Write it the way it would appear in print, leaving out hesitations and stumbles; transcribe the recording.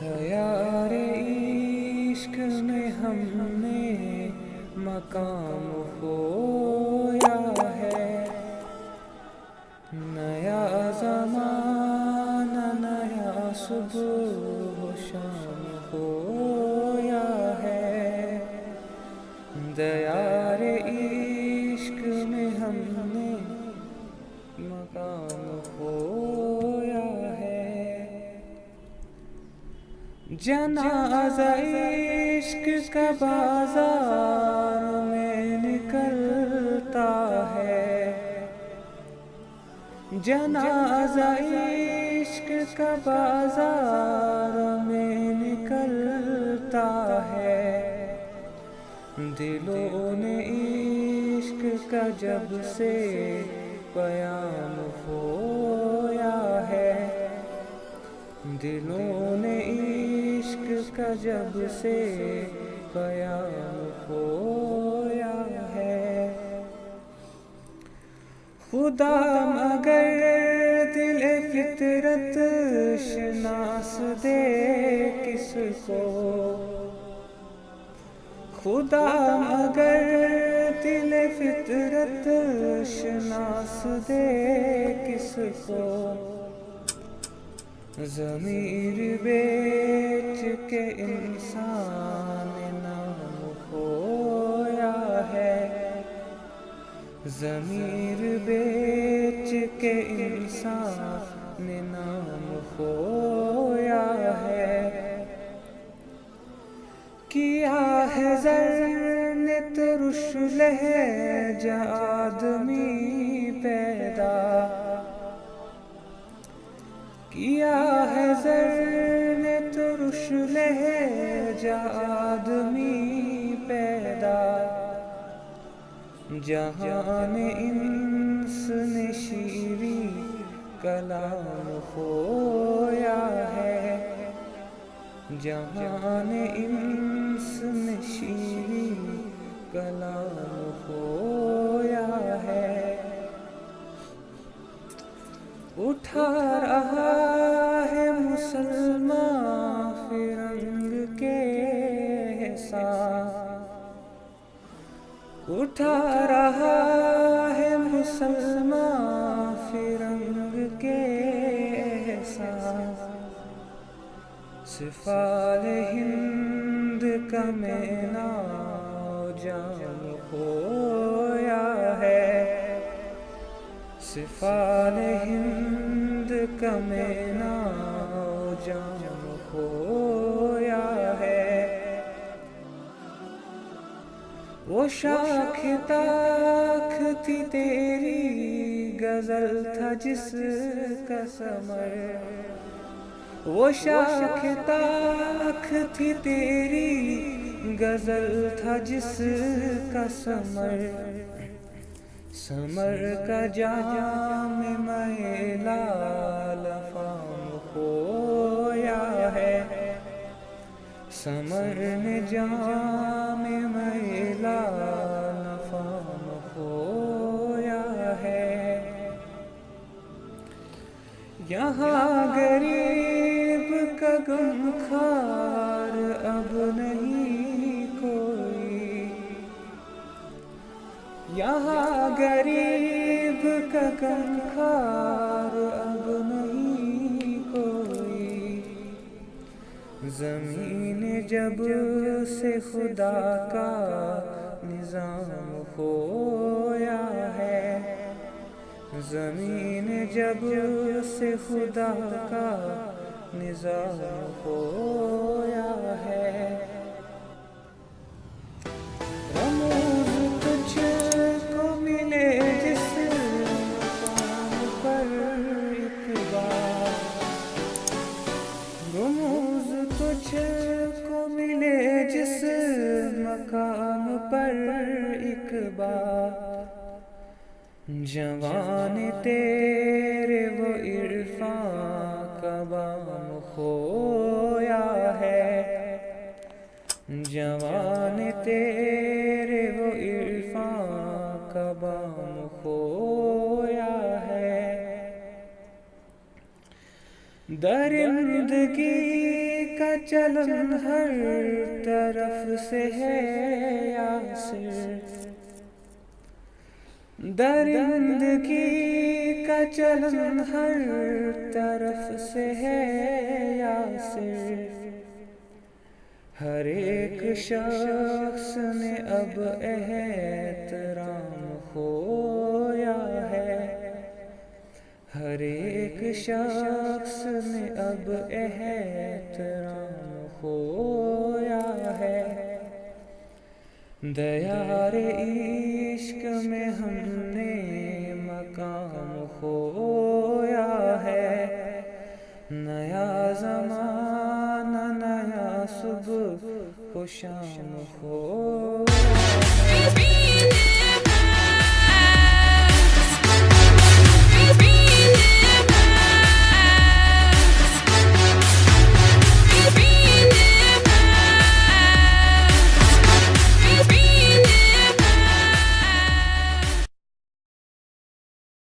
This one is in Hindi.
दयारे इश्क में हमने मकाम खोया है। नया ज़माना नया सुबह शाम खोया है। दयारे इश्क में हमने मकाम खोया है। जनाज़ा इश्क का बाजार में निकलता है। जनाज़ा इश्क का बाजार में निकलता है। दिलों ने इश्क का जब से प्याम खोया है। दिलों ने इश्क का जब से प्याम खोया है। खुदा मगर दिल फितरत शनास दे किसको। खुदा मगर दिल फितरत शनास दे किसको। ज़मीर बेच के इंसान नाम खोया है। ज़मीर बेच के इंसान नाम खोया है। किया है ज़र ने तुरुश लहजा आदमी पैदा। किया है ज़र ने तुरुश लहजा आदमी पैदा। जहान इंस ने शीरी कलाम खोया है। जहान इंस ने शीरी कलाम खोया है। उठा रहा है मुसलमान फिरंग के साथ। उठा रहा है मुसलमान फिरंग के साथ। सिफाल हिंद का मैना जाम खोया है। सिफाल हिंद का मैना जाम खोया है। वो शाख ताख थी तेरी गजल था जिसका समर। वो शाख ताख थी तेरी गजल था जिसका समर। समर का जाम मैला लफाम खोया है। समर ने जाम मैला लफाम खोया है। यहाँ गरीब का गमखार अब नहीं कोई। यहाँ गरीब का गमखार अब नहीं कोई। ज़मीन जब से खुदा का निज़ाम खोया है। ज़मीन जब से खुदा का निज़ाम खोया है। रमूज़ तुझको मिले जिस मकाम पर एक बार। रमूज़ तुझको मिले जिस मकाम पर एक बार। जवान तेरे वो इरफान का बाम खोया है। जवान तेरे वो इरफान का बाम खोया है। दरिंदगी का का चलन हर तरफ से है यासिर, दरिंदगी का चलन हर तरफ से है यासिर। हर एक शख्स ने अब एहतराम खोया है, हर एक शख्स ने अब एहतराम खोया है। दयारे इश्क में हमने मकाम खोया है, नया ज़माना नया सुबह को शाम खोया है।